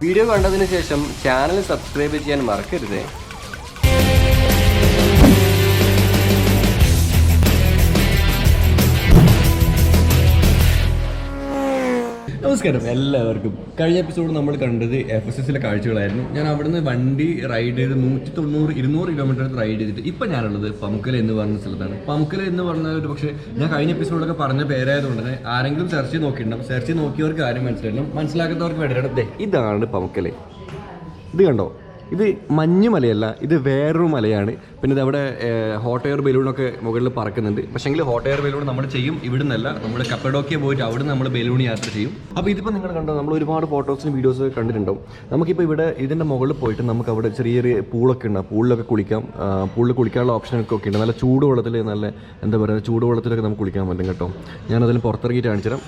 Video കണ്ടതിന് ശേഷം channel subscribe ചെയ്യാൻ മറക്കരുത്. നമസ്കാരം എല്ലാവർക്കും. കഴിഞ്ഞ എപ്പിസോഡ് നമ്മൾ കണ്ടത് FSSലെ കാഴ്ചകളായിരുന്നു. ഞാൻ അവിടുന്ന് വണ്ടി റൈഡ് ചെയ്ത് 190-200 കിലോമീറ്റർ റൈഡ് ചെയ്തിട്ട് ഇപ്പം ഞാനുള്ളത് പമുക്കല എന്ന് പറഞ്ഞ സ്ഥലത്താണ്. പമുക്കല എന്ന് പറഞ്ഞ ഒരു പക്ഷേ ഞാൻ കഴിഞ്ഞ എപ്പിസോഡൊക്കെ പറഞ്ഞ പേരായതുകൊണ്ട് തന്നെ ആരെങ്കിലും സെർച്ച് ചെയ്ത് നോക്കിയിട്ടുണ്ടാവും. സെർച്ച് ചെയ്ത് നോക്കിയവർക്ക് കാര്യം മനസ്സിലാക്കണം, മനസ്സിലാക്കാത്തവർക്ക് വേണ്ടിയിട്ടാണ്. ഇതാണ് പമുക്കല. ഇത് കണ്ടോ, ഇത് മഞ്ഞുമലയല്ല, ഇത് വേറൊരു മലയാണ്. പിന്നെ ഇത് അവിടെ ഹോട്ട് എയർ ബലൂണൊക്കെ മുകളിൽ പറക്കുന്നുണ്ട്. പക്ഷേങ്കിൽ ഹോട്ട് എയർ ബലൂൺ നമ്മൾ ചെയ്യും ഇവിടുന്നല്ല, നമ്മൾ കപ്പഡോക്കിയ പോയിട്ട് അവിടെ നമ്മൾ ബലൂൺ യാത്ര ചെയ്യും. അപ്പോൾ ഇതിപ്പോൾ നിങ്ങൾ കണ്ടോ, നമ്മൾ ഒരുപാട് ഫോട്ടോസും വീഡിയോസൊക്കെ കണ്ടിട്ടുണ്ടാവും. നമുക്കിപ്പോൾ ഇവിടെ ഇതിൻ്റെ മുകളിൽ പോയിട്ട് നമുക്ക് അവിടെ ചെറിയ ചെറിയ പൂളൊക്കെ ഉണ്ട്. പൂളിലൊക്കെ കുളിക്കാം. പൂളിൽ കുളിക്കാനുള്ള ഓപ്ഷനൊക്കെ ഉണ്ട്. നല്ല ചൂടുവെള്ളത്തിൽ, നല്ല എന്താ പറയുക, ചൂടുവെള്ളത്തിലൊക്കെ നമുക്ക് കുളിക്കാൻ പറ്റും കേട്ടോ. ഞാനതിൽ പുറത്തിറങ്ങിയിട്ട് കാണിച്ചു തരാം.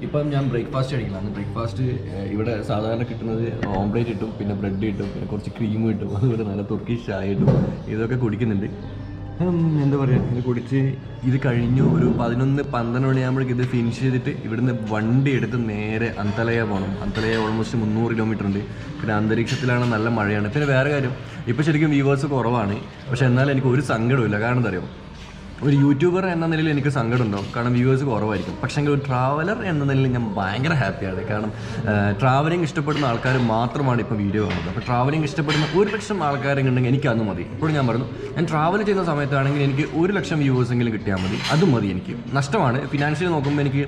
ഇപ്പം ഞാൻ ബ്രേക്ക്ഫാസ്റ്റ് കഴിക്കണം. ബ്രേക്ക്ഫാസ്റ്റ് ഇവിടെ സാധാരണ കിട്ടുന്നത് ഓംപ്ലേറ്റ് കിട്ടും, പിന്നെ ബ്രെഡ് കിട്ടും, പിന്നെ കുറച്ച് ക്രീം കിട്ടും, അതുപോലെ നല്ല തുർക്കിഷ് ചായ കിട്ടും. ഇതൊക്കെ കുടിക്കുന്നുണ്ട്. എന്താ പറയുക, ഇത് കുടിച്ച് ഇത് കഴിഞ്ഞു ഒരു 11-12 മണിയാകുമ്പോഴേക്കും ഇത് ഫിനിഷ് ചെയ്തിട്ട് ഇവിടുന്ന് വണ്ടി എടുത്ത് നേരെ അന്തലയ പോകണം. അന്തലയ ഓൾമോസ്റ്റ് 300 കിലോമീറ്റർ ഉണ്ട്. പിന്നെ അന്തരീക്ഷത്തിലാണ്, നല്ല മഴയാണ്. പിന്നെ വേറെ കാര്യം, ഇപ്പോൾ ശരിക്കും വ്യൂവേഴ്സ് കുറവാണ്. പക്ഷേ എന്നാലും എനിക്ക് ഒരു സങ്കടമില്ല. കാരണം എന്താ അറിയാം, ഒരു യൂട്യൂബർ എന്ന നിലയിൽ എനിക്ക് സങ്കടം ഉണ്ടാവും, കാരണം വ്യൂവേഴ്സ് കുറവായിരിക്കും. പക്ഷേ ഒരു ട്രാവലർ എന്ന നിലയിൽ ഞാൻ ഭയങ്കര ഹാപ്പിയാണ്. കാരണം ട്രാവലിംഗ് ഇഷ്ടപ്പെടുന്ന ആൾക്കാർ മാത്രമാണ് ഇപ്പോൾ വീഡിയോ കാണുന്നത്. അപ്പോൾ ട്രാവലിംഗ് ഇഷ്ടപ്പെടുന്ന 1,00,000 ആൾക്കാരുണ്ടെങ്കിൽ എനിക്ക് അന്ന് മതി. ഇപ്പോഴും ഞാൻ പറഞ്ഞു, ഞാൻ ട്രാവൽ ചെയ്യുന്ന സമയത്താണെങ്കിൽ എനിക്ക് 1,00,000 വ്യൂവേഴ്സെങ്കിലും കിട്ടിയാൽ മതി. അതും മതി എനിക്ക്. നഷ്ടമാണ്, ഫിനാൻഷ്യലി നോക്കുമ്പോൾ എനിക്ക്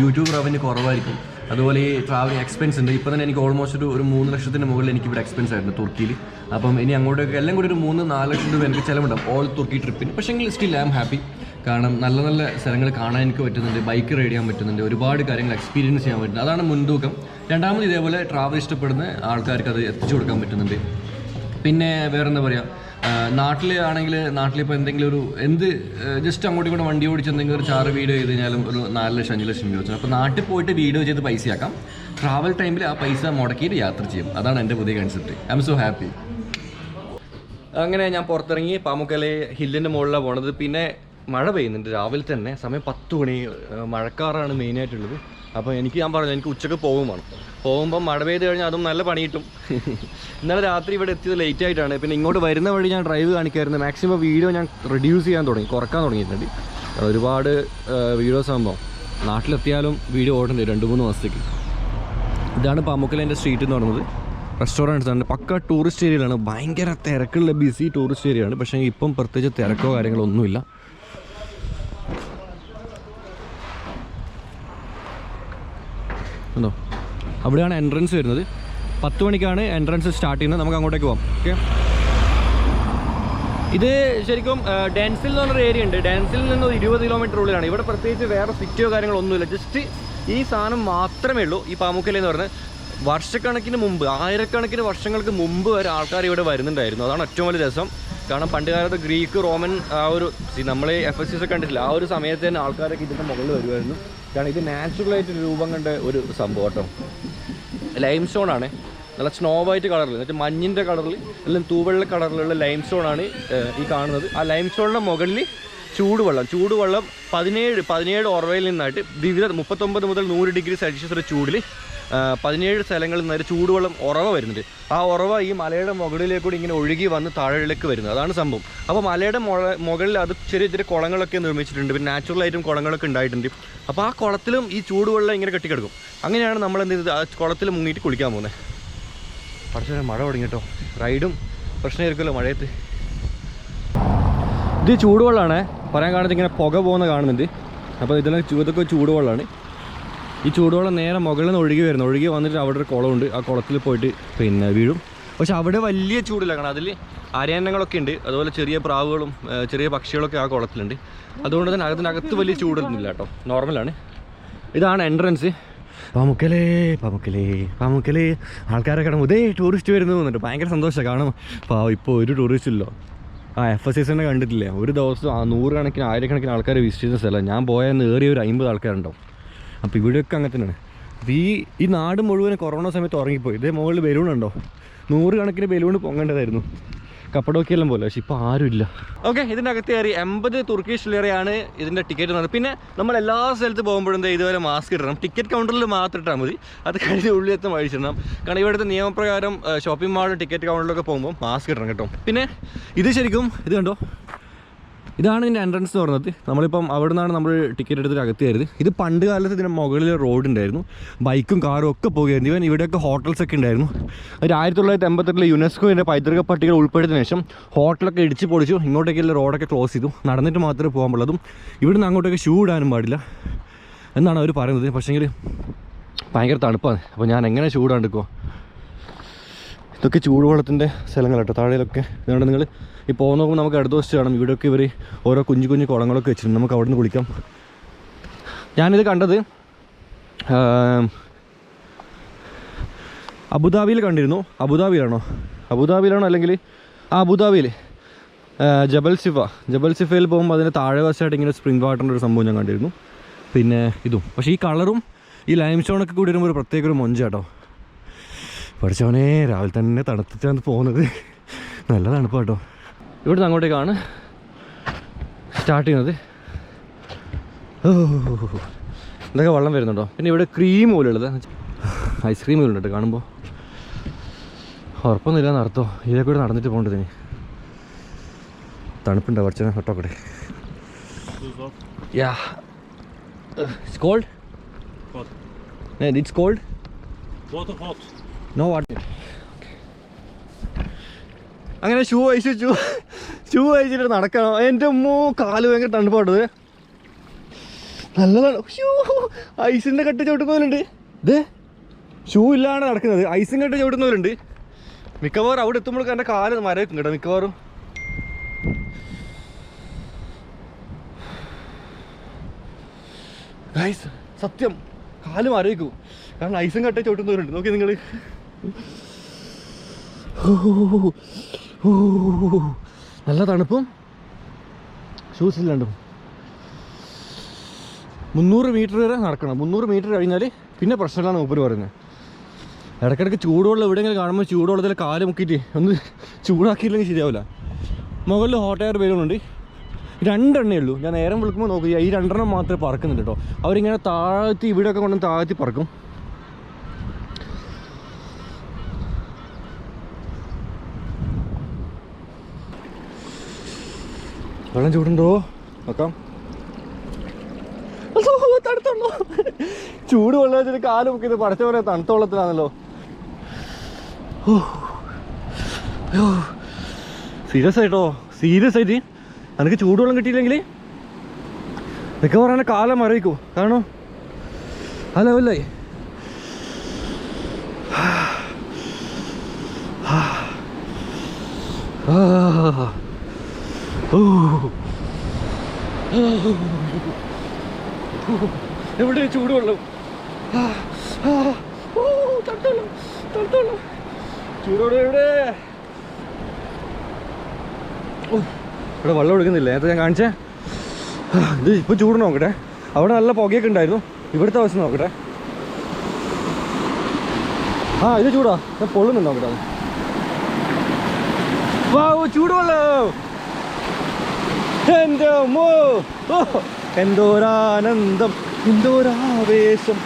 യൂട്യൂബ് റവന്യൂ കുറവായിരിക്കും. അതുപോലെ ഈ ട്രാവലിംഗ് എക്സ്പെൻസ് ഉണ്ട്. ഇപ്പോൾ തന്നെ എനിക്ക് ഓൾമോസ്റ്റ് ഒരു 3 ലക്ഷത്തിന് മുകളിൽ എനിക്ക് ഇവിടെ എക്സ്പെൻസ് ആയിരുന്നു തുർക്കിയിൽ. അപ്പം ഇനി അങ്ങോട്ടൊക്കെ എല്ലാം കൂടി ഒരു 3-4 ലക്ഷം രൂപ എനിക്ക് ചിലവുണ്ടാവും ഓൾ തുർക്കി ട്രിപ്പിന്. പക്ഷേ എങ്കിൽ സ്റ്റിൽ ഐ ആം ഹാപ്പി. കാരണം നല്ല നല്ല സ്ഥലങ്ങൾ കാണാൻ എനിക്ക് പറ്റുന്നുണ്ട്, ബൈക്ക് റൈഡ് ചെയ്യാൻ പറ്റുന്നുണ്ട്, ഒരുപാട് കാര്യങ്ങൾ എക്സ്പീരിയൻസ് ചെയ്യാൻ പറ്റുന്നത്. അതാണ് മുൻതൂക്കം. രണ്ടാമത് ഇതേപോലെ ട്രാവൽ ഇഷ്ടപ്പെടുന്ന ആൾക്കാർക്ക് അത് എത്തിച്ചു കൊടുക്കാൻ പറ്റുന്നുണ്ട്. പിന്നെ വേറെന്താ പറയുക, നാട്ടിലാണെങ്കിൽ നാട്ടിലിപ്പോൾ എന്തെങ്കിലും ഒരു ജസ്റ്റ് അങ്ങോട്ടും ഇങ്ങോട്ട് വണ്ടി ഓടിച്ച് എന്തെങ്കിലും ഒരു 6 വീഡിയോ ചെയ്ത് കഴിഞ്ഞാലും ഒരു 4 ലക്ഷം 5 ലക്ഷം രൂപ. അപ്പോൾ നാട്ടിൽ പോയിട്ട് വീഡിയോ ചെയ്ത് പൈസയാക്കാം. ട്രാവൽ ടൈമിൽ ആ പൈസ മുടക്കിയിട്ട് യാത്ര ചെയ്യും. അതാണ് എൻ്റെ പുതിയ concept. I M so happy. അങ്ങനെ ഞാൻ പുറത്തിറങ്ങി പാമുക്കലെ ഹില്ലിൻ്റെ മുകളിലാണ് പോണത്. പിന്നെ മഴ പെയ്യുന്നുണ്ട് രാവിലെ തന്നെ. സമയം 10 മണി. മഴക്കാറാണ് മെയിനായിട്ടുള്ളത്. അപ്പോൾ ഞാൻ പറഞ്ഞു, എനിക്ക് ഉച്ചക്ക് പോകുമ്പോൾ മഴ പെയ്ത് കഴിഞ്ഞാൽ അതും നല്ല പണി കിട്ടും. ഇന്നലെ രാത്രി ഇവിടെ എത്തിയത് ലേറ്റ് ആയിട്ടാണ്. പിന്നെ ഇങ്ങോട്ട് വരുന്ന വഴി ഞാൻ ഡ്രൈവ് കാണിക്കായിരുന്നു. മാക്സിമം വീഡിയോ ഞാൻ റെഡ്യൂസ് ചെയ്യാൻ കുറക്കാൻ തുടങ്ങിയിട്ടുണ്ട്. ഒരുപാട് വീഡിയോസ് ആകുമ്പോൾ നാട്ടിലെത്തിയാലും വീഡിയോ ഓടുന്നുണ്ട് 2-3 മാസത്തേക്ക്. ഇതാണ് പാമുക്കലേൻ്റെ സ്ട്രീറ്റ് എന്ന് പറയുന്നത്. റെസ്റ്റോറൻറ്റ്സ് ആണ്, പക്ക ടൂറിസ്റ്റ് ഏരിയയിലാണ്. ഭയങ്കര തിരക്കുള്ള ബിസി ടൂറിസ്റ്റ് ഏരിയയാണ്. പക്ഷേ ഇപ്പം പ്രത്യേകിച്ച് തിരക്കോ കാര്യങ്ങളോ ഒന്നുമില്ല. ഉണ്ടോ, അവിടെയാണ് എൻട്രൻസ് വരുന്നത്. 10 മണിക്കാണ് എൻട്രൻസ് സ്റ്റാർട്ട് ചെയ്യുന്നത്. നമുക്ക് അങ്ങോട്ടേക്ക് പോകാം. ഓക്കെ, ഇത് ശരിക്കും ഡാൻസിൽ എന്ന് പറഞ്ഞൊരു ഏരിയ ഉണ്ട്. ഡാൻസിൽ നിന്ന് 20 കിലോമീറ്റർ ഉള്ളിലാണ്. ഇവിടെ പ്രത്യേകിച്ച് വേറെ സിറ്റിയോ കാര്യങ്ങളോ ഒന്നുമില്ല. ജസ്റ്റ് ഈ സാധനം മാത്രമേ ഉള്ളൂ. ഈ പാമുക്കല എന്ന് പറഞ്ഞാൽ വർഷക്കണക്കിന് മുമ്പ്, ആയിരക്കണക്കിന് വർഷങ്ങൾക്ക് മുമ്പ് വരെ ആൾക്കാർ ഇവിടെ വരുന്നുണ്ടായിരുന്നു. അതാണ് ഏറ്റവും വലിയ രസം. കാരണം പണ്ട് കാലത്ത് ഗ്രീക്ക്, റോമൻ ആ ഒരു നമ്മളെ FSS കണ്ടിട്ടില്ല, ആ ഒരു സമയത്ത് തന്നെ ആൾക്കാരൊക്കെ ഇതിൻ്റെ മുകളിൽ വരുമായിരുന്നു. കാരണം ഇത് നാച്ചുറലായിട്ട് രൂപം കണ്ട ഒരു സംഭവം കേട്ടോ. ലൈം സ്റ്റോൺ ആണ്, നല്ല സ്നോ വൈറ്റ് കളറിൽ, എന്നിട്ട് മഞ്ഞിൻ്റെ കളറിൽ, എല്ലാം തൂവെള്ള കളറിലുള്ള ലൈം സ്റ്റോൺ ആണ് ഈ കാണുന്നത്. ആ ലൈം സ്റ്റോണിൻ്റെ മുകളിൽ ചൂടുവെള്ളം 17 ഓർവയിൽ നിന്നായിട്ട് വിവിധ 39 മുതൽ 100 ഡിഗ്രി സെൽഷ്യസ് വരെ ചൂടിൽ 17 സ്ഥലങ്ങളിൽ നിന്ന് ചൂടുവെള്ളം ഉറവ വരുന്നുണ്ട്. ആ ഉറവ ഈ മലയുടെ മുകളിലേക്കൂടി ഇങ്ങനെ ഒഴുകി വന്ന് താഴേക്ക് വരുന്നത്. അതാണ് സംഭവം. അപ്പോൾ മലയുടെ മുകളിൽ അത് ചെറിയ ചെറിയ കുളങ്ങളൊക്കെ നിർമ്മിച്ചിട്ടുണ്ട്. പിന്നെ നാച്ചുറലായിട്ടും കുളങ്ങളൊക്കെ ഉണ്ടായിട്ടുണ്ട്. അപ്പോൾ ആ കുളത്തിലും ഈ ചൂടുവെള്ളം ഇങ്ങനെ കെട്ടിക്കിടക്കും. അങ്ങനെയാണ് നമ്മൾ എന്ത് ചെയ്തത്, ആ കുളത്തിൽ മുങ്ങിയിട്ട് കുളിക്കാൻ പോകുന്നത്. പക്ഷേ മഴ തുടങ്ങി കേട്ടോ. റൈഡും പ്രശ്നമായിരിക്കുമല്ലോ മഴയത്ത്. ഇത് ചൂടുവെള്ളമാണ്. പറയാൻ കാണുന്നത് ഇങ്ങനെ പുക പോകുന്ന കാണുന്നുണ്ട്. അപ്പോൾ ഇതൊക്കെ ചൂടുവെള്ളമാണ്. ഈ ചൂടുവെള്ളം നേരെ മുകളിൽ നിന്ന് ഒഴുകി വന്നിട്ട് അവിടെ ഒരു കുളമുണ്ട്. ആ കുളത്തിൽ പോയിട്ട് പിന്നെ വീഴും. പക്ഷെ അവിടെ വലിയ ചൂടില്ല. കാരണം അതിൽ അരയന്നങ്ങളൊക്കെ ഉണ്ട്, അതുപോലെ ചെറിയ പ്രാവുകളും ചെറിയ പക്ഷികളൊക്കെ ആ കുളത്തിലുണ്ട്. അതുകൊണ്ട് തന്നെ അതിനകത്ത് വലിയ ചൂടൊന്നുമില്ല കേട്ടോ, നോർമലാണ്. ഇതാണ് എൻട്രൻസ്. പാമുക്കലേ ആൾക്കാരൊക്കെ കാണുമ്പോൾ ഇതേ ടൂറിസ്റ്റ് വരുന്നു തോന്നുന്നുണ്ട്. ഭയങ്കര സന്തോഷമാണ്. കാരണം ഇപ്പോൾ ഒരു ടൂറിസ്റ്റ് ഇല്ലോ. FSS തന്നെ കണ്ടിട്ടില്ലേ, ഒരു ദിവസം 100 കണക്കിന് 1000 കണക്കിന് ആൾക്കാർ വിസിറ്റ് ചെയ്യുന്ന സ്ഥലം. ഞാൻ പോയെന്ന് ഏറിയ ഒരു 50 ആൾക്കാരുണ്ടാവും. അപ്പോൾ ഇവിടെയൊക്കെ അങ്ങനെ തന്നെയാണ്. അപ്പോൾ ഈ നാട് മുഴുവൻ കൊറോണ സമയത്ത് ഉറങ്ങിപ്പോയി. ഇതേ മുകളിൽ ബലൂണുണ്ടോ, 100 കണക്കിന് ബലൂൺ പൊങ്ങേണ്ടതായിരുന്നു. കപ്പഡോക്കിയെല്ലാം പോലെ. പക്ഷെ ഇപ്പോൾ ആരുമില്ല. ഓക്കെ, ഇതിൻ്റെ അകത്ത് കയറി 80 തുർക്കിഷ് ലിറയാണ് ഇതിൻ്റെ ടിക്കറ്റ് എന്ന് പറഞ്ഞത്. പിന്നെ നമ്മൾ എല്ലാ സ്ഥലത്ത് പോകുമ്പോഴും ഇതുവരെ മാസ്ക് ഇടണം. ടിക്കറ്റ് കൗണ്ടറിൽ മാത്രം ഇട്ടാൽ മതി. അത് കഴിഞ്ഞ് ഉള്ളിലെത്തും അഴിച്ചിടണം. കാരണം ഇവിടുത്തെ നിയമപ്രകാരം ഷോപ്പിംഗ് മാളും ടിക്കറ്റ് കൗണ്ടറിലൊക്കെ പോകുമ്പോൾ മാസ്ക് ഇടണം കേട്ടോ. പിന്നെ ഇത് ശരിക്കും ഇത് കണ്ടോ, ഇതാണ് ഇതിൻ്റെ എൻട്രൻസ് എന്ന് പറയുന്നത്. നമ്മളിപ്പം അവിടെ നിന്നാണ് നമ്മൾ ടിക്കറ്റ് എടുത്തിട്ട് അകത്ത് കയറിയത്. ഇത് പണ്ട് കാലത്ത് ഇതിൻ്റെ മുകളിൽ റോഡ് ഉണ്ടായിരുന്നു, ബൈക്കും കാറും ഒക്കെ പോകുമായിരുന്നു. ഇവൻ ഇവിടെയൊക്കെ ഹോട്ടൽസൊക്കെ ഉണ്ടായിരുന്നു. ഒരു 1988 യുനെസ്കോയുടെ പൈതൃക പട്ടിക ഉൾപ്പെടുത്തിയ ശേഷം ഹോട്ടലൊക്കെ ഇടിച്ച് പൊളിച്ചു. ഇങ്ങോട്ടേക്കുള്ള റോഡൊക്കെ ക്ലോസ് ചെയ്തു. നടന്നിട്ട് മാത്രമേ പോകാൻ പാടുള്ളൂ. ഇവിടുന്ന് അങ്ങോട്ടേക്ക് ഷൂ ഇടാനും പാടില്ല എന്നാണ് അവർ പറയുന്നത്. പക്ഷേങ്കിൽ ഭയങ്കര തണുപ്പാണ്. അപ്പോൾ ഞാൻ എങ്ങനെ ഷൂ ഇടാണ്ടിരിക്കുമോ? ഇതൊക്കെ ചൂടുവെള്ളത്തിൻ്റെ സ്ഥലങ്ങളാട്ടോ താഴെയിലൊക്കെ. അതുകൊണ്ട് നിങ്ങൾ ഈ പോകുന്ന നോക്കുമ്പോൾ നമുക്ക് അടുത്ത ദിവസം കാണാം. ഇവിടെയൊക്കെ ഇവർ ഓരോ കുഞ്ഞു കുഞ്ഞു കുളങ്ങളൊക്കെ വെച്ചിട്ടുണ്ട്. നമുക്ക് അവിടെ നിന്ന് കുളിക്കാം. ഞാനിത് കണ്ടത് അബുദാബിയിൽ കണ്ടിരുന്നു. അബുദാബിയിലാണോ അല്ലെങ്കിൽ അബുദാബിയിൽ ജബൽ സിഫയിൽ പോകുമ്പോൾ അതിൻ്റെ താഴെ വശമായിട്ട് ഇങ്ങനെ സ്പ്രിംഗ് വാട്ടറിൻ്റെ ഒരു സംഭവം ഞാൻ കണ്ടിരുന്നു. പിന്നെ ഇതും. പക്ഷേ ഈ കളറും ഈ ലൈം സ്റ്റോണൊക്കെ കൂടി വരുമ്പോൾ ഒരു പ്രത്യേക ഒരു മൊഞ്ചാട്ടോ. പഠിച്ചവനെ രാവിലെ തന്നെ തണുത്തിട്ടാണ് പോകുന്നത്. നല്ല തണുപ്പാട്ടോ. ഇവിടുന്ന് അങ്ങോട്ടേക്കാണ് സ്റ്റാർട്ട് ചെയ്യുന്നത്. ഇതൊക്കെ വെള്ളം വരുന്നുണ്ടോ? പിന്നെ ഇവിടെ ക്രീം പോലുള്ളത് ഐസ്ക്രീം പോലും ഉണ്ട് കാണുമ്പോൾ. ഉറപ്പൊന്നുമില്ല നടത്തോ. ഇതൊക്കെ കൂടെ നടന്നിട്ട് പോകേണ്ടത്. ഇനി തണുപ്പുണ്ടോ പഠിച്ചവനെ? ഒട്ടോക്കട്ടെ. It's cold? Hot. It's cold? Water hot. No water. അങ്ങനെ ഷൂ അയച്ചിട്ട് നടക്കണം. എൻ്റെ കാല് ഭയങ്കര തണുപ്പാട്ടത്. നല്ലതാണ്. ഐസിൻ്റെ കട്ട ചവിട്ടുന്നവരുണ്ട്. ഇത് ഷൂ ഇല്ലാണ്ട് നടക്കുന്നത്. ഐസും കട്ട ചവിട്ടുന്നവരുണ്ട്. മിക്കവാറും അവിടെ എത്തുമ്പോഴേക്കും എൻ്റെ കാല് മരവിക്കും കേട്ടോ മിക്കവാറും. ഐസ് സത്യം കാല് മരവിക്കും. കാരണം ഐസും കട്ട ചവിട്ടുന്നവരുണ്ട്. നോക്കി നിങ്ങൾ. നല്ല തണുപ്പും ഷൂസ് ഇല്ലാണ്ടും. 300 മീറ്റർ വരെ നടക്കണം. 300 മീറ്റർ കഴിഞ്ഞാൽ പിന്നെ പ്രശ്നമില്ലാന്ന് മൂപ്പര് പറയുന്നത്. ഇടയ്ക്കിടയ്ക്ക് ചൂടുവെള്ളം എവിടെയെങ്കിലും കാണുമ്പോൾ ചൂടുവെള്ളത്തിൽ കാല് മുക്കിയിട്ട് ഒന്ന് ചൂടാക്കിയില്ലെങ്കിൽ ശരിയാവില്ല. മുകളിൽ ഹോട്ട് എയർ ബലൂണുണ്ട്. 2 എണ്ണേ ഉള്ളൂ. ഞാൻ നേരം വിളിക്കുമ്പോൾ നോക്കി ഈ 2 എണ്ണം മാത്രമേ പറക്കുന്നുണ്ട് കേട്ടോ. അവരിങ്ങനെ താഴ്ത്തി ഇവിടെയൊക്കെ കൊണ്ട് താഴ്ത്തി പറക്കും. വെള്ളം ചൂടുണ്ടോ നോക്കാം. തണുത്തുള്ളൂ. ചൂട് വെള്ളം വെച്ചിട്ട് കാല് മുക്കിയത് പടച്ച പോലെ തണുത്ത വെള്ളത്തിലാണല്ലോ. സീരിയസ് ആയിട്ട് എനിക്ക് ചൂടുവെള്ളം കിട്ടിയില്ലെങ്കിൽ ഇതൊക്കെ പറയാൻ കാലം മരവിക്കൂ. കാണോ ആ ലെവലായി. എവിടെ ചൂടുവെള്ളം? ചൂടോടെ എവിടെ? ഇവിടെ വെള്ളം എടുക്കുന്നില്ല. നേരത്തെ ഞാൻ കാണിച്ചേ. ഇത് ഇപ്പം ചൂട് നോക്കട്ടെ. അവിടെ നല്ല പുകയൊക്കെ ഉണ്ടായിരുന്നു. ഇവിടുത്തെ അവസ്ഥ നോക്കട്ടെ. ഇത് ചൂടാ. ഞാൻ പൊള്ളുന്നുണ്ട് നോക്കട്ടെ. ചൂടുവെള്ളം. എൻ്റെ അമ്മോ, എന്തോരാനന്ദം, എന്തോരാവേശം.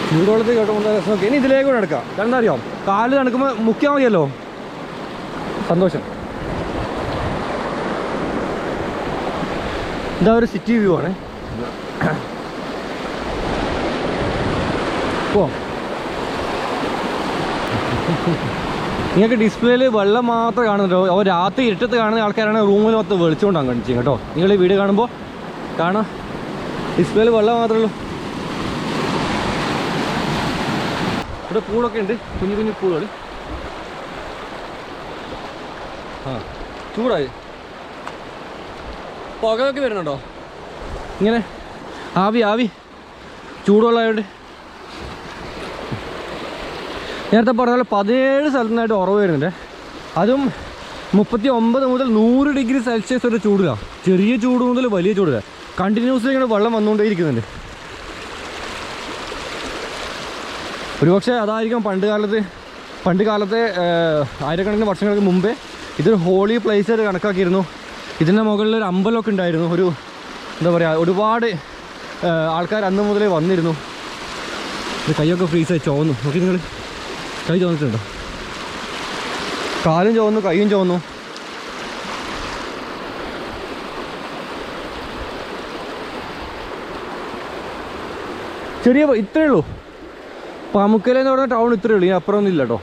ചൂടുവെള്ളത്തിൽ കേട്ടോ രസമൊക്കെ. ഇനി ഇതിലേക്ക് കൂടെ എടുക്കാം. എന്താ അറിയാം, കാല് തണുക്കുമ്പോൾ മുക്കിയാൽ മതിയല്ലോ. സന്തോഷം. ഇതാ ഒരു സിറ്റി വ്യൂ ആണ്. നിങ്ങൾക്ക് ഡിസ്പ്ലേയിൽ വെള്ളം മാത്രമേ കാണുന്നുണ്ടോ? അവർ രാത്രി ഇരുട്ടത്ത് കാണുന്ന ആൾക്കാരാണ് റൂമിൽ മൊത്തം വെളിച്ചുകൊണ്ടാണ് കാണിച്ചു കേട്ടോ. നിങ്ങൾ ഈ വീഡിയോ കാണുമ്പോൾ കാണാം, ഡിസ്പ്ലേയിൽ വെള്ളം മാത്രമേ ഉള്ളൂ. ഇവിടെ പൂളൊക്കെ ഉണ്ട്, കുഞ്ഞു കുഞ്ഞു പൂളുകൾ. ചൂടായി പുകയൊക്കെ വരുന്നുണ്ടോ? ഇങ്ങനെ ആവി ചൂടുവെള്ളമായോണ്ട്. നേരത്തെ പറഞ്ഞ പോലെ 17 സ്ഥലത്തുനിന്നായിട്ട് ഉറവ് വരുന്നുണ്ട്. അതും 39 മുതൽ 100 ഡിഗ്രി സെൽഷ്യസ് വരെ ചൂടിലാണ്. ചെറിയ ചൂട് മുതൽ വലിയ ചൂടില്ല. കണ്ടിന്യൂസ്ലി ഇങ്ങനെ വെള്ളം വന്നുകൊണ്ടേ ഇരിക്കുന്നുണ്ട്. ഒരുപക്ഷെ അതായിരിക്കും പണ്ട് കാലത്ത് പണ്ട് കാലത്തെ ആയിരക്കണക്കിന് വർഷങ്ങൾക്ക് മുമ്പേ ഇതൊരു ഹോളി പ്ലേസ് ആയിട്ട് കണക്കാക്കിയിരുന്നു. ഇതിൻ്റെ മുകളിൽ ഒരു അമ്പലമൊക്കെ ഉണ്ടായിരുന്നു. ഒരു എന്താ പറയുക, ഒരുപാട് ആൾക്കാർ അന്ന് മുതലേ വന്നിരുന്നു. ഇത് കൈയൊക്കെ ഫ്രീസായി ചുവന്നു. നോക്കി നിങ്ങൾ, കൈ ചുവന്നിട്ടുണ്ടോ? കാലും ചുവന്നു, കൈയും ചുവന്നു. ചെറിയ ഇത്രയേ ഉള്ളൂ. പാമുക്കല എന്ന് പറഞ്ഞ ടൗൺ ഇത്രയേ ഉള്ളൂ. ഇനി അപ്പുറമൊന്നും ഇല്ല കേട്ടോ.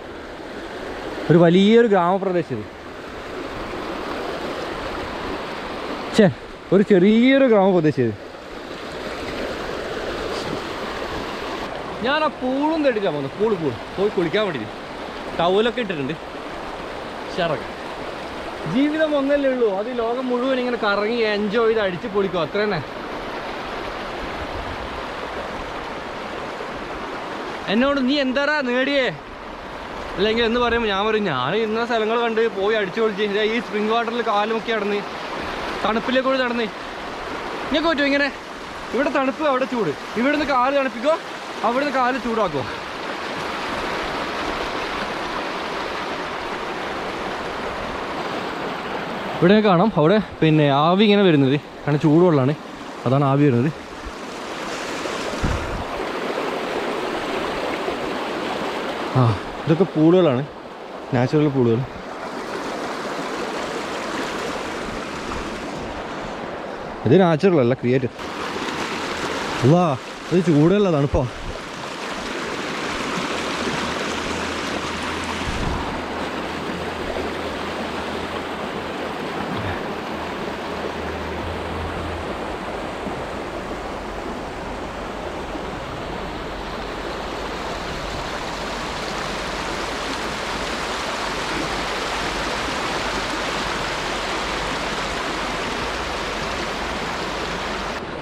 ഒരു വലിയൊരു ഗ്രാമപ്രദേശം. ഒരു ചെറിയൊരു ഗ്രാമപ്രദേശം. ഞാൻ ആ പൂളും തേടിക്കാൻ പോകുന്നു. പൂൾ പോയി കുളിക്കാൻ വേണ്ടിയിട്ട് ടൗലൊക്കെ ഇട്ടിട്ടുണ്ട്. ഷറക്ക ജീവിതം ഒന്നല്ലേ ഉള്ളൂ. അത് ലോകം മുഴുവൻ ഇങ്ങനെ കറങ്ങി എൻജോയ് ചെയ്ത് അടിച്ച് പൊളിക്കും, അത്ര തന്നെ. എന്നോട് നീ എന്താ നേടിയേ അല്ലെങ്കിൽ എന്ന് പറയുമ്പോൾ ഞാൻ പറയും, ഞാൻ ഇന്ന സ്ഥലങ്ങൾ കണ്ട് പോയി അടിച്ചു പൊളിച്ച് ഈ സ്പ്രിംഗ് വാട്ടറിൽ കാലുമൊക്കെ നടന്ന് തണുപ്പിലേക്ക് കൂടി നടന്ന് ഞാൻ പറ്റുമോ ഇങ്ങനെ? ഇവിടെ തണുപ്പ്, അവിടെ ചൂട്. ഇവിടെ നിന്ന് കാല് തണുപ്പിക്കോ, അവിടെ നിന്ന് കാല് ചൂടാക്കോ. ഇവിടെ കാണാം അവിടെ പിന്നെ ആവി ഇങ്ങനെ വരുന്നത്. കാരണം ചൂടുവെള്ളമാണ്, അതാണ് ആവി വരുന്നത്. ആ, ഇതൊക്കെ പൂളുകളാണ്, നാച്ചുറൽ പൂളുകൾ. ഇത് നാച്ചുറൽ അല്ല, ക്രിയേറ്റീവ്. വാ, ഇത് ചൂടല്ല, തണുപ്പാ.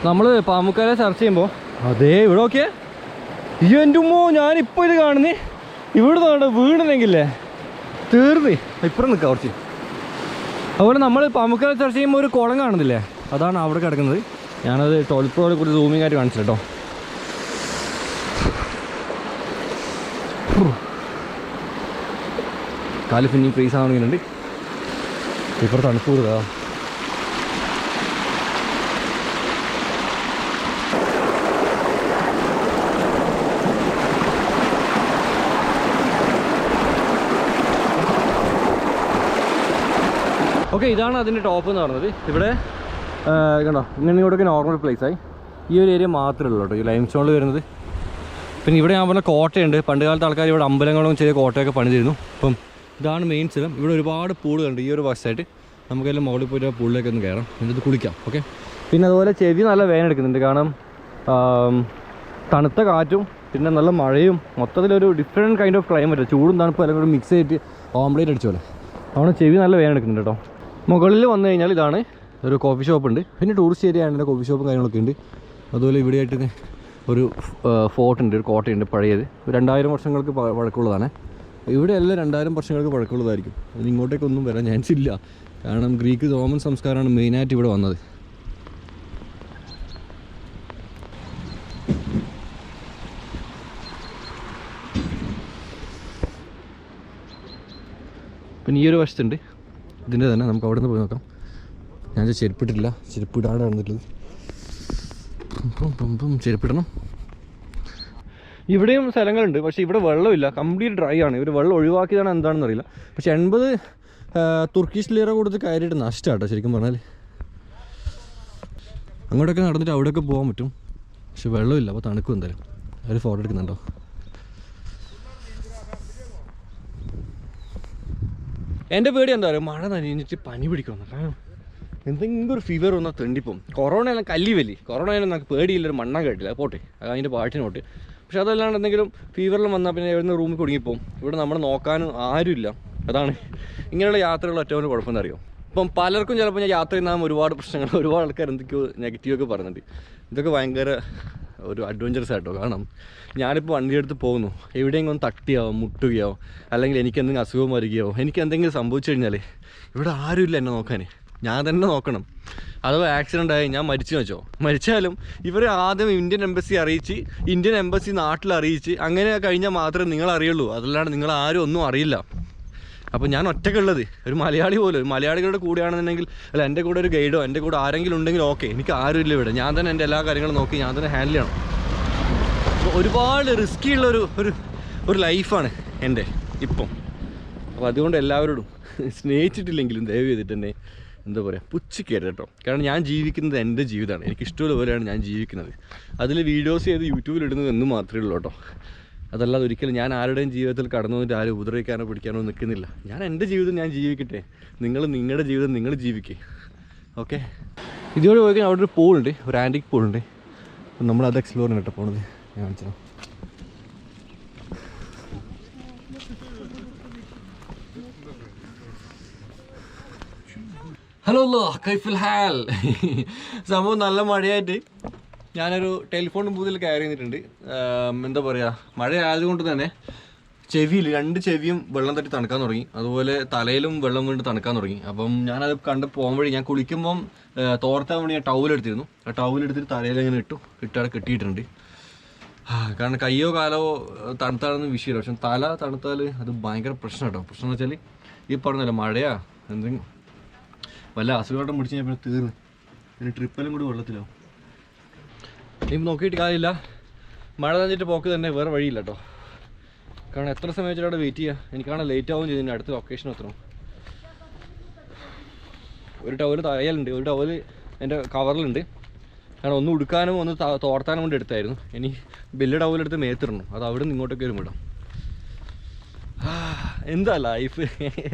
നമ്മൾ പാമുക്കാലെ സെർച്ച് ചെയ്യുമ്പോൾ അതേ ഇവിടെ നോക്കിയേ. എൻ്റെ ഉമ്മോ, ഞാനിപ്പോൾ ഇത് കാണുന്നേ. ഇവിടെ നോണ്ട വീണില്ലെങ്കിലേ തീർന്ന്. ഇപ്പുറം നിൽക്കാം കുറച്ച്. അതുപോലെ നമ്മൾ പാമുക്കാലെ സെർച്ച് ചെയ്യുമ്പോൾ ഒരു കുളം കാണുന്നില്ലേ, അതാണ് അവിടെ കിടക്കുന്നത്. ഞാനത് ടോയ്ലറ്റ് പ്രോയിൽ കൂടി സൂമിങ് ആയിട്ട് കാണിച്ചു കേട്ടോ. കാല് പിന്നെ ഫ്രീസ് ആവണമെങ്കിലുണ്ട്. ഇപ്പുറത്ത് തണുപ്പ് കൊടുക്കുക. ഓക്കെ, ഇതാണ് അതിൻ്റെ ടോപ്പ് എന്ന് പറഞ്ഞത്. ഇവിടെ കണ്ടോ, ഇങ്ങനെ ഇങ്ങോട്ടൊക്കെ നോർമൽ പ്ലേസായി. ഈ ഒരു ഏരിയ മാത്രമേ ഉള്ളൂ കേട്ടോ ഈ ലൈം സ്റ്റോണിൽ വരുന്നത്. പിന്നെ ഇവിടെ ഞാൻ പറഞ്ഞ കോട്ടയുണ്ട്. പണ്ട് കാലത്ത് ആൾക്കാർ ഇവിടെ അമ്പലങ്ങളും ചെറിയ കോട്ടയൊക്കെ പണിതിരുന്നു. അപ്പം ഇതാണ് മെയിൻ സ്ഥലം. ഇവിടെ ഒരുപാട് പൂളുകളുണ്ട്. ഈ ഒരു വശത്തായിട്ട് നമുക്കെല്ലാം മുകളിൽ പോയിട്ട് ആ പൂളിലേക്ക് ഒന്ന് കയറാം, എന്നിട്ട് കുളിക്കാം. ഓക്കെ, പിന്നെ അതുപോലെ ചെവി നല്ല വേനെടുക്കുന്നുണ്ട്. കാരണം തണുത്ത കാറ്റും പിന്നെ നല്ല മഴയും, മൊത്തത്തിലൊരു ഡിഫറെൻറ്റ് കൈൻഡ് ഓഫ് ക്ലൈമറ്റ്. ചൂടും തണുപ്പും എല്ലാം കൂടി മിക്സ് ചെയ്തിട്ട് ഓംലേറ്റ് അടിച്ച പോലെ. അവിടെ ചെവി നല്ല വേനെടുക്കുന്നുണ്ട് കേട്ടോ. മുകളിൽ വന്നു കഴിഞ്ഞാൽ ഇതാണ് ഒരു കോഫി ഷോപ്പ് ഉണ്ട്. പിന്നെ ടൂറിസ്റ്റ് ഏരിയ ആണ്, കോഫി ഷോപ്പും കാര്യങ്ങളൊക്കെ ഉണ്ട്. അതുപോലെ ഇവിടെയായിട്ട് ഒരു ഫോർട്ടുണ്ട്, ഒരു കോട്ടയുണ്ട് പഴയത്. 2000 വർഷങ്ങൾക്ക് പഴക്കമുള്ളതാണ്. ഇവിടെ എല്ലാം 2000 വർഷങ്ങൾക്ക് പഴക്കമുള്ളതായിരിക്കും. അതിന് ഇങ്ങോട്ടേക്കൊന്നും വരാൻ ചാൻസ് ഇല്ല. കാരണം ഗ്രീക്ക് റോമൻ സംസ്കാരമാണ് മെയിനായിട്ട് ഇവിടെ വന്നത്. പിന്നെ ഈ ഒരു വശത്തുണ്ട് ഇതിൻ്റെ തന്നെ. നമുക്ക് അവിടെ നിന്ന് പോയി നോക്കാം. ഞാൻ ചെരുപ്പിട്ടില്ല, ചെരുപ്പിടാതെ നടന്നിട്ടുള്ളത്. ചെരുപ്പിടണം. ഇവിടെയും സ്ഥലങ്ങളുണ്ട്, പക്ഷേ ഇവിടെ വെള്ളമില്ല, കംപ്ലീറ്റ് ഡ്രൈ ആണ്. ഇവർ വെള്ളം ഒഴിവാക്കിയതാണ് എന്താണെന്ന് അറിയില്ല. പക്ഷേ 80 തുർക്കിഷ് ലീറ കൊടുത്ത് കയറിയിട്ട് നഷ്ടമാട്ടോ ശരിക്കും പറഞ്ഞാൽ. അങ്ങോട്ടൊക്കെ നടന്നിട്ട് അവിടെയൊക്കെ പോകാൻ പറ്റും, പക്ഷെ വെള്ളമില്ല. അപ്പോൾ തണുക്കും എന്തായാലും. അവർ ഫോട്ടോ എടുക്കുന്നുണ്ടോ? എൻ്റെ പേടി എന്താ പറയുക, മഴ നനഞ്ഞിട്ട് പനി പിടിക്കുമെന്ന്. കാരണം എന്തെങ്കിലും ഒരു ഫീവർ വന്നാൽ തെണ്ടിപ്പോവും. കൊറോണ എല്ലാം കല്ലി കൊറോണ എല്ലാം നമുക്ക് പേടിയില്ലൊരു മണ്ണ കേട്ടില്ല, പോട്ടെ, അതിൻ്റെ പാട്ടിനോട്ട്. പക്ഷെ അതല്ലാണ്ട് എന്തെങ്കിലും ഫീവറിലും വന്നാൽ പിന്നെ എവിടെ റൂമിൽ കുടുങ്ങിപ്പോവും. ഇവിടെ നമ്മൾ നോക്കാനും ആരുമില്ല. അതാണ് ഇങ്ങനെയുള്ള യാത്രകൾ ഏറ്റവും വലിയ കുഴപ്പമെന്ന് അറിയാം. ഇപ്പം പലർക്കും ചിലപ്പോൾ ഞാൻ യാത്ര ചെയ്യുന്ന ഒരുപാട് പ്രശ്നങ്ങൾ, ഒരുപാട് ആൾക്കാർ എന്തൊക്കെയോ നെഗറ്റീവൊക്കെ പറയുന്നുണ്ട്. ഇതൊക്കെ ഭയങ്കര ഒരു അഡ്വഞ്ചറസ് ആയിട്ടോ. കാരണം ഞാനിപ്പോൾ വണ്ടിയെടുത്ത് പോകുന്നു, എവിടെയെങ്കിലും ഒന്ന് തട്ടിയോ മുട്ടുകയോ അല്ലെങ്കിൽ എനിക്ക് എന്തെങ്കിലും അസുഖം വരികയോ എനിക്ക് എന്തെങ്കിലും സംഭവിച്ചു കഴിഞ്ഞാൽ ഇവിടെ ആരുമില്ല എന്നെ നോക്കാൻ. ഞാൻ തന്നെ നോക്കണം. അഥവാ ആക്സിഡൻ്റ് ആയി ഞാൻ മരിച്ചു വെച്ചോ, മരിച്ചാലും ഇവർ ആദ്യം ഇന്ത്യൻ എംബസി അറിയിച്ച്, ഇന്ത്യൻ എംബസി നാട്ടിൽ അറിയിച്ച്, അങ്ങനെ കഴിഞ്ഞാൽ മാത്രമേ നിങ്ങൾ അറിയുള്ളൂ. അതല്ലാണ്ട് നിങ്ങൾ ആരും ഒന്നും അറിയില്ല. അപ്പോൾ ഞാൻ ഒറ്റയ്ക്കുള്ളത്, ഒരു മലയാളി പോലും, ഒരു മലയാളികളുടെ കൂടെയാണെന്നുണ്ടെങ്കിൽ, അല്ല എൻ്റെ കൂടെ ഒരു ഗൈഡോ എൻ്റെ കൂടെ ആരെങ്കിലും ഉണ്ടെങ്കിൽ ഓക്കെ, എനിക്ക് ആരും ഇല്ല ഇവിടെ. ഞാൻ തന്നെ എൻ്റെ എല്ലാ കാര്യങ്ങളും നോക്കി ഞാൻ തന്നെ ഹാൻഡിൽ ചെയ്യണം. അപ്പോൾ ഒരുപാട് റിസ്കി ഉള്ള ഒരു ലൈഫാണ് എൻ്റെ ഇപ്പം. അപ്പോൾ അതുകൊണ്ട് എല്ലാവരോടും സ്നേഹിച്ചിട്ടില്ലെങ്കിലും ദയവ് ചെയ്തിട്ട് തന്നെ എന്താ പറയുക, പുച്ഛിക്കരുത് കേട്ടോ. കാരണം ഞാൻ ജീവിക്കുന്നത് എൻ്റെ ജീവിതമാണ്, എനിക്കിഷ്ടമുള്ള പോലെയാണ് ഞാൻ ജീവിക്കുന്നത്. അതിൽ വീഡിയോസ് ചെയ്ത് യൂട്യൂബിൽ ഇടുന്നത് എന്ന് മാത്രമേ ഉള്ളൂ കേട്ടോ. അതല്ലാതെ ഒരിക്കലും ഞാൻ ആരുടെയും ജീവിതത്തിൽ കടന്നു വന്നിട്ട് ആരും ഉപദ്രവിക്കാനോ പിടിക്കാനോ നിൽക്കുന്നില്ല. ഞാൻ എൻ്റെ ജീവിതം ഞാൻ ജീവിക്കട്ടെ, നിങ്ങൾ നിങ്ങളുടെ ജീവിതം നിങ്ങൾ ജീവിക്കേ. ഓക്കെ, ഇതുവരെ പോയി അവിടെ ഒരു പൂളുണ്ട്, ഒരു ആൻറ്റിക് പൂളുണ്ട്. അപ്പം നമ്മളത് എക്സ്പ്ലോർ ചെയ്യണം കേട്ടോ പോണത്. ഞാൻ കാണിച്ചു. ഹലോ കൈഫുൽ ഹാൽ. സംഭവം നല്ല മഴയായിട്ട് ഞാനൊരു ടെലിഫോൺ ബൂത്തിൽ കയറി നിന്നിട്ടുണ്ട്. എന്താ പറയുക, മഴ ആയതുകൊണ്ട് തന്നെ ചെവിയിൽ 2 ചെവിയും വെള്ളം തട്ടി തണുക്കാൻ തുടങ്ങി, അതുപോലെ തലയിലും വെള്ളം കൊണ്ട് തണുക്കാൻ തുടങ്ങി. അപ്പം ഞാനത് കണ്ട് പോകുമ്പോഴേ ഞാൻ കുളിക്കുമ്പം തോർത്താൻ വേണ്ടി ഞാൻ ടൗലെടുത്തിരുന്നു. ആ ടൗലെടുത്തിട്ട് തലയിലിങ്ങനെ ഇട്ടവിടെ കെട്ടിയിട്ടുണ്ട്. കാരണം കയ്യോ കാലോ തണുത്താണെന്ന് വിഷയമില്ല, പക്ഷെ തല തണുത്താൽ അത് ഭയങ്കര പ്രശ്നം കേട്ടോ. പ്രശ്നം എന്ന് വെച്ചാൽ ഈ പറഞ്ഞല്ലോ, മഴയാ എന്തെങ്കിലും വല്ല അസുഖമായിട്ടും പിടിച്ച് ഞാൻ പിന്നെ തീർന്ന്, പിന്നെ ട്രിപ്പെല്ലാം കൂടി വെള്ളത്തിലാവും. ഇനി നോക്കിയിട്ട് കാര്യമില്ല, മഴ നനഞ്ഞിട്ട് പോക്ക് തന്നെ, വേറെ വഴിയില്ല കേട്ടോ. കാരണം എത്ര സമയം വെച്ചിട്ട് അവിടെ വെയിറ്റ് ചെയ്യുക, എനിക്കാണ് ലേറ്റ് ആവും ചെയ്തിട്ടുണ്ട് അടുത്ത ലൊക്കേഷൻ എത്തണം. ഒരു ടവല് തയ്യലുണ്ട്, ഒരു ടവല് എൻ്റെ കവറിലുണ്ട്. കാരണം ഒന്ന് ഉടുക്കാനും ഒന്ന് തോർത്താനും കൊണ്ട് എടുത്തായിരുന്നു. ഇനി വലിയ ടവലെടുത്ത് മേത്തിടണം, അത് അവിടെ നിന്ന് ഇങ്ങോട്ടൊക്കെ വരും വിടാം. എന്താ ലൈഫ്,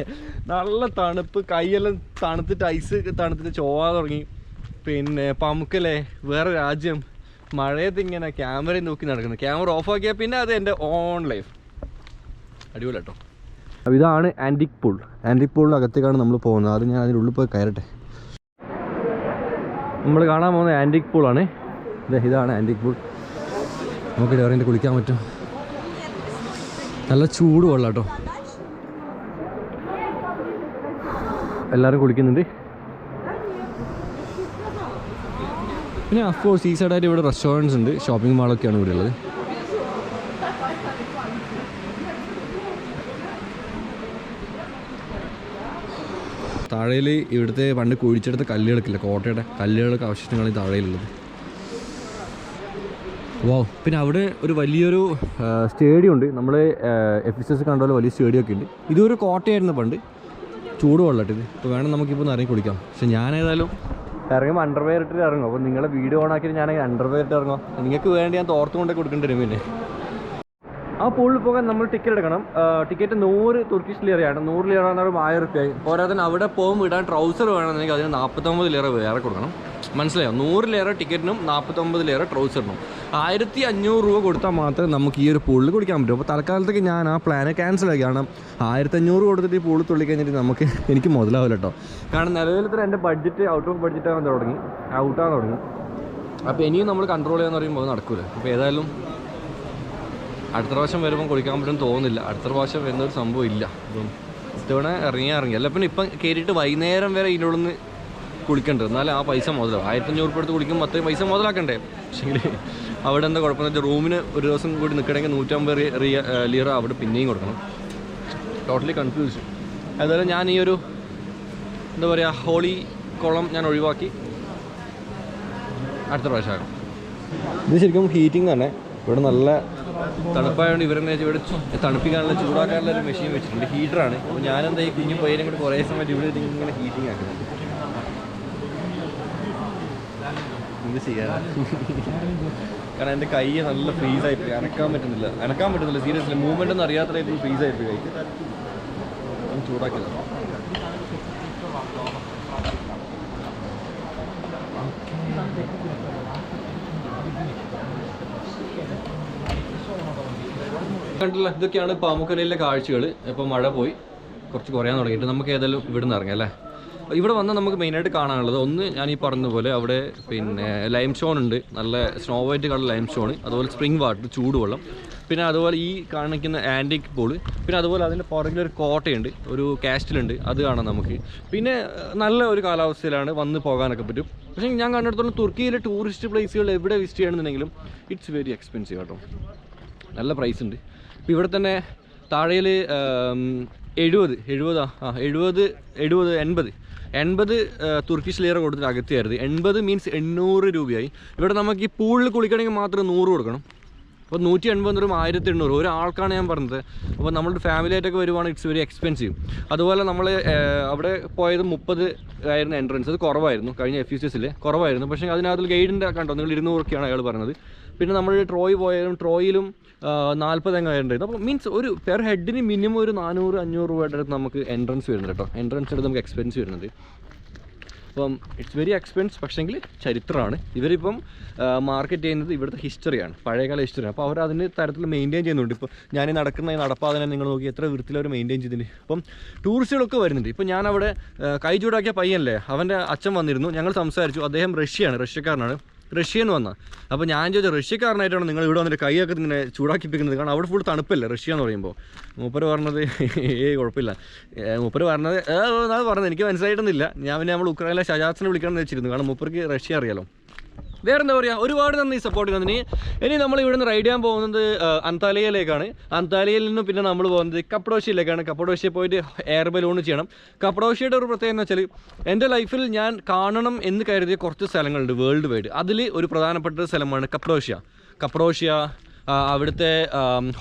നല്ല തണുപ്പ്, കൈയെല്ലാം തണുത്തിട്ട് ഐസ് തണുത്തിട്ട് ചോവാൻ തുടങ്ങി. പിന്നെ പമുക്കലെ വേറെ രാജ്യം, മഴയത്ത് ഇങ്ങനെ ക്യാമറയും നോക്കി നടക്കുന്നത്. ക്യാമറ ഓഫാക്കിയാൽ പിന്നെ അത് എൻ്റെ ഓൺ ലൈഫ്. അടിപൊളി കേട്ടോ. അപ്പോൾ ഇതാണ് ആൻറ്റിക് പൂൾ. ആൻറ്റിക് പൂളിനകത്തേക്കാണ് നമ്മൾ പോകുന്നത്. അത് ഞാൻ അതിനുള്ളിൽ പോയി കയറട്ടെ. നമ്മൾ കാണാൻ പോകുന്നത് ആൻറ്റിക് പൂളാണ്. ഇതാണ് ആൻറ്റിക് പൂൾ. നമുക്ക് വേറെ കുളിക്കാൻ പറ്റും. നല്ല ചൂട് വെള്ളം കേട്ടോ. എല്ലാവരും കുളിക്കുന്നുണ്ട്. പിന്നെ അഫ്കോഴ്സ് ഈ സൈഡായിട്ട് ഇവിടെ റെസ്റ്റോറൻറ്റ്സ് ഉണ്ട്, ഷോപ്പിംഗ് മാളൊക്കെയാണ് ഇവിടെ ഉള്ളത്. താഴയിൽ ഇവിടുത്തെ പണ്ട് കുഴിച്ചെടുത്ത കല്ലുകളൊക്കെ, കോട്ടയുടെ കല്ലുകളൊക്കെ അവശിഷ്ടങ്ങളാണ് ഈ താഴയിലുള്ളത്. വൗ. പിന്നെ അവിടെ ഒരു വലിയൊരു സ്റ്റേഡിയം ഉണ്ട്. നമ്മൾ FSS കണ്ട പോലെ വലിയ സ്റ്റേഡിയം ഒക്കെ ഉണ്ട്. ഇതൊരു കോട്ടയായിരുന്നു പണ്ട്. ചൂട് വെള്ളമിട്ടത്. ഇപ്പോൾ വേണം നമുക്കിപ്പോൾ ഇറങ്ങി കുളിക്കാം. പക്ഷെ ഞാൻ ഏതായാലും ഇറങ്ങുമ്പോൾ അണ്ടർവെയർ ഇട്ടിട്ട് ഇറങ്ങും. അപ്പോൾ നിങ്ങളെ വീഡിയോ ഓൺ ആക്കിയിട്ട് ഞാൻ അണ്ടർവെയർ ഇട്ട് ഇറങ്ങും. നിങ്ങൾക്ക് വേണ്ടി ഞാൻ തോർത്ത് കൊണ്ടേ കൊടുക്കേണ്ടി വരും. പിന്നെ ആ പൂളിൽ പോകാൻ നമ്മൾ ടിക്കറ്റ് എടുക്കണം. Ticket 100 Turkish ലിറയാണ്. 100 ലിറ എന്ന് പറയുമ്പോൾ 1000 രൂപയായി. പോരാതെ അവടെ പോകുമ്പോൾ ഇടാൻ ട്രൗസർ വേണമെന്നെങ്കിൽ അതിന് 49 ലിറ വേറെ കൊടുക്കണം. മനസ്സിലായോ? 100 ലിറ ടിക്കറ്റിനും 49 ലിറ ട്രൗസറിനും 1500 രൂപ കൊടുത്താൽ മാത്രമേ നമുക്ക് ഈ ഒരു പൂളിൽ കുടിക്കാൻ പറ്റും. അപ്പോൾ തൽക്കാലത്തേക്ക് ഞാൻ ആ പ്ലാന് ക്യാൻസൽ ആക്കി. കാരണം 1500 കൊടുത്തിട്ട് ഈ പൂളിൽ തുള്ളി കഴിഞ്ഞിട്ട് എനിക്ക് മുതലാവില്ല കേട്ടോ. കാരണം നിലവിൽ തന്നെ എൻ്റെ ബഡ്ജറ്റ് ഔട്ട് ഓഫ് ബഡ്ജറ്റാകാൻ തുടങ്ങി. അപ്പോൾ ഇനിയും നമ്മൾ കൺട്രോൾ ചെയ്യാന്ന് പറയുമ്പോൾ അത് നടക്കില്ല. അപ്പോൾ ഏതായാലും അടുത്ത പ്രാവശ്യം വരുമ്പോൾ കുളിക്കാൻ പറ്റും തോന്നുന്നില്ല. അടുത്ത പ്രാവശ്യം വരുന്നൊരു സംഭവം ഇല്ല. അപ്പം ഇത്തവണ ഇറങ്ങി അല്ല പിന്നെ ഇപ്പം കയറിയിട്ട് വൈകുന്നേരം വരെ ഇതിൻ്റെ ഉള്ളിൽ നിന്ന് കുളിക്കണ്ടത്. എന്നാലും ആ പൈസ മുതലാവും. 1500 രൂപ എടുത്ത് കുളിക്കുമ്പോൾ അത്രയും പൈസ മുതലാക്കണ്ടേ. പക്ഷേ അവിടെ എന്താ കുഴപ്പമെന്ന് വെച്ചാൽ റൂമിന് ഒരു ദിവസം കൂടി നിൽക്കണമെങ്കിൽ 150 ലിറ അവിടെ പിന്നെയും കൊടുക്കണം. Totally confusion. ഏതായാലും ഞാൻ ഈ ഒരു എന്താ പറയുക ഹോളി കുളം ഞാൻ ഒഴിവാക്കി അടുത്ത പ്രാവശ്യം ആകും. ഇത് ശരിക്കും ഹീറ്റിംഗ് തന്നെ. ഇവിടെ നല്ല തണുപ്പായതുകൊണ്ട് ഇവരെന്നെ ഇവിടെ തണുപ്പിക്കാനുള്ള ചൂടാക്കാനുള്ള ഒരു മെഷീൻ വെച്ചിട്ടുണ്ട്. ഹീറ്ററാണ്. അപ്പോൾ ഞാനെന്താ ഈ കുഞ്ഞു പയ്യനും കൂടി കുറേ സമയത്ത് ഇവിടെ ഇങ്ങനെ ഹീറ്റിംഗ് ആക്കുന്നത്. എന്ത് ചെയ്യാനാണ്? കാരണം എൻ്റെ കൈ നല്ല ഫ്രീസായിപ്പോയി. അനക്കാൻ പറ്റുന്നില്ല സീരിയസ്ലി. മൂവ്മെൻ്റ് ഒന്നും അറിയാത്ത ടൈപ്പ് ഫ്രീസായിപ്പോയി കൈക്ക്. ചൂടാക്കിയത്. കണ്ടില്ല, ഇതൊക്കെയാണ് പാമുക്കലയിലെ കാഴ്ചകൾ. ഇപ്പോൾ മഴ പോയി കുറച്ച് കുറയാൻ തുടങ്ങിയിട്ട് നമുക്ക് ഏതായാലും ഇവിടെ നിന്ന് ഇറങ്ങാം അല്ലേ. ഇവിടെ വന്നാൽ നമുക്ക് മെയിനായിട്ട് കാണാനുള്ളത് ഒന്ന് ഞാൻ ഈ പറഞ്ഞ പോലെ അവിടെ പിന്നെ ലൈം സ്റ്റോൺ ഉണ്ട്. നല്ല snow white colour lime stone. അതുപോലെ സ്പ്രിംഗ് വാട്ടർ ചൂടുവെള്ളം. പിന്നെ അതുപോലെ ഈ കാണിക്കുന്ന ആൻറ്റിക് പോള്, പിന്നെ അതുപോലെ അതിൻ്റെ പുറകിലൊരു കോട്ടയുണ്ട്, ഒരു കാസ്റ്റിലുണ്ട്, അത് കാണാം നമുക്ക്. പിന്നെ നല്ല ഒരു കാലാവസ്ഥയിലാണ് വന്ന് പോകാനൊക്കെ പറ്റും. പക്ഷേ ഞാൻ കണ്ടിടത്തോളം തുർക്കിയിലെ ടൂറിസ്റ്റ് പ്ലേസുകൾ എവിടെ വിസിറ്റ് ചെയ്യണമെന്നുണ്ടെങ്കിലും ഇറ്റ്സ് വെരി എക്സ്പെൻസീവ് കേട്ടോ, നല്ല പ്രൈസ് ഉണ്ട്. ഇപ്പോൾ ഇവിടെ തന്നെ താഴെയിൽ 80 തുർക്കിഷ് ലീറ കൊടുത്തിട്ട് അകത്തിയായിരുന്നു. 80 മീൻസ് 800 രൂപയായി. ഇവിടെ നമുക്ക് ഈ പൂളിൽ കുളിക്കണമെങ്കിൽ മാത്രം 100 കൊടുക്കണം. അപ്പോൾ 180 1800 ഒരാൾക്കാണ് ഞാൻ പറഞ്ഞത്. അപ്പോൾ നമ്മളൊരു ഫാമിലി ആയിട്ടൊക്കെ വരുവാണെങ്കിൽ ഇറ്റ്സ് വെരി എക്സ്പെൻസീവ്. അതുപോലെ നമ്മൾ അവിടെ പോയത് 30 ആയിരുന്നു എൻട്രൻസ്, അത് കുറവായിരുന്നു. കഴിഞ്ഞ FUCSൽ കുറവായിരുന്നു. പക്ഷേ അതിനകത്ത് ഗൈഡിൻ്റെ കണ്ടോ നിങ്ങൾ 200 ആണ് അയാൾ പറഞ്ഞത്. പിന്നെ നമ്മൾ ട്രോയ് പോയാലും ട്രോയിലും 40 എങ്ങായിരുന്നു. അപ്പോൾ മീൻസ് ഒരു പെർ ഹെഡിന് മിനിമം ഒരു 400-500 രൂപയുടെ അടുത്ത് നമുക്ക് എൻട്രൻസ് വരുന്നുണ്ട് കേട്ടോ. എൻട്രൻസ് എടുത്ത് നമുക്ക് എക്സ്പെൻസ് വരുന്നുണ്ട്. അപ്പം ഇറ്റ്സ് വെരി എക്സ്പെൻസ്. പക്ഷേങ്കിൽ ചരിത്രമാണ്. ഇവരിപ്പം മാർക്കറ്റ് ചെയ്യുന്നത് ഇവിടുത്തെ ഹിസ്റ്ററിയാണ്, പഴയകാല ഹിസ്റ്ററിയാണ്. അപ്പോൾ അവർ അതിന് തരത്തിൽ മെയിൻറ്റെയിൻ ചെയ്യുന്നുണ്ട്. ഇപ്പോൾ ഞാൻ ഈ നടക്കുന്ന ഈ നടപ്പാതനെ നിങ്ങൾ നോക്കി എത്ര വൃത്തിയിൽ അവർ മെയിൻറ്റെയിൻ ചെയ്തിട്ടുണ്ട്. അപ്പം ടൂറിസ്റ്റുകളൊക്കെ വരുന്നുണ്ട്. ഇപ്പോൾ ഞാനവിടെ കൈ ചൂടാക്കിയ പയ്യനല്ലേ, അവൻ്റെ അച്ഛൻ വന്നിരുന്നു, ഞങ്ങൾ സംസാരിച്ചു. അദ്ദേഹം റഷ്യക്കാരനാണ്, റഷ്യന്ന് വന്ന. അപ്പോൾ ഞാൻ ചോദിച്ചാൽ റഷ്യക്കാരനായിട്ടാണ് നിങ്ങൾ ഇവിടെ വന്നിട്ട് കൈയൊക്കെ ഇങ്ങനെ ചൂടാക്കിപ്പിക്കുന്നത്, കാരണം അവിടെ ഫുൾ തണുപ്പല്ലേ റഷ്യ എന്ന് പറയുമ്പോൾ. മൂപ്പര് പറഞ്ഞത് കുഴപ്പമില്ല. മൂപ്പര് പറഞ്ഞത് എനിക്ക് മനസ്സിലായിട്ടൊന്നുമില്ല. ഞാൻ പിന്നെ നമ്മൾ ഉക്രൈനിലെ ഷജാസിനെ വിളിക്കണം എന്ന് വെച്ചിരുന്നു, കാരണം മൂപ്പർക്ക് റഷ്യ അറിയാലോ. വേറെ എന്താ പറയുക, ഒരുപാട് നന്ദി സപ്പോർട്ട് ചെയ്യുന്നതിന്. ഇനി നമ്മൾ ഇവിടെ നിന്ന് റൈഡ് ചെയ്യാൻ പോകുന്നത് അന്താലിയയിലേക്കാണ്. അന്താലിയയിൽ നിന്ന് പിന്നെ നമ്മൾ പോകുന്നത് കപ്പഡോഷ്യയിലേക്കാണ്. കപ്പഡോഷ്യയിൽ പോയിട്ട് എയർ ബലൂൺ ചെയ്യണം. കപ്പഡോഷ്യയുടെ ഒരു പ്രത്യേകത എന്ന് വെച്ചാൽ എൻ്റെ ലൈഫിൽ ഞാൻ കാണണം എന്ന് കരുതിയ കുറച്ച് സ്ഥലങ്ങളുണ്ട് വേൾഡ് വൈഡ്. അതിൽ ഒരു പ്രധാനപ്പെട്ട സ്ഥലമാണ് കപ്പഡോഷ്യ. അവിടുത്തെ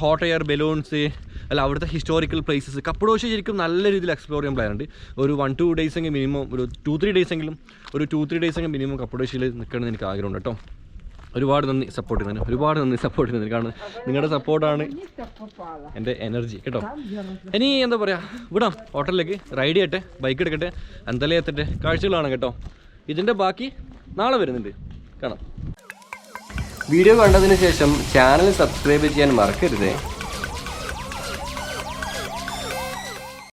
ഹോട്ട് എയർ ബലൂൺസ്, അല്ല അവിടുത്തെ ഹിസ്റ്റോറിക്കൽ പ്ലേസസ്. കപ്പഡോഷ്യ ശരിക്കും നല്ല രീതിയിൽ എക്സ്പ്ലോർ ചെയ്യാൻ പ്ലാൻ ഉണ്ട്. ഒരു 1-2 ഡേയ്സ് എങ്കിലും മിനിമം, ഒരു 2-3 ഡേയ്സ് എങ്കിലും മിനിമം കപ്പഡോഷ്യയിൽ നിൽക്കണമെന്ന് എനിക്ക് ആഗ്രഹമുണ്ട് കേട്ടോ. ഒരുപാട് നന്ദി സപ്പോർട്ട് ചെയ്യുന്നതിന്. കാരണം നിങ്ങളുടെ സപ്പോർട്ടാണ് എൻ്റെ എനർജി കേട്ടോ. ഇനി എന്താ പറയുക, വിടാം ഹോട്ടലിലേക്ക്, റൈഡ് ചെയ്യട്ടെ, ബൈക്ക് എടുക്കട്ടെ, അന്തലേ എത്തട്ടെ, കാഴ്ചകളാണ് കേട്ടോ. ഇതിൻ്റെ ബാക്കി നാളെ വരുന്നുണ്ട്, കാണാം. വീഡിയോ കണ്ടതിന് ശേഷം ചാനൽ സബ്സ്ക്രൈബ് ചെയ്യാൻ മറക്കരുത്.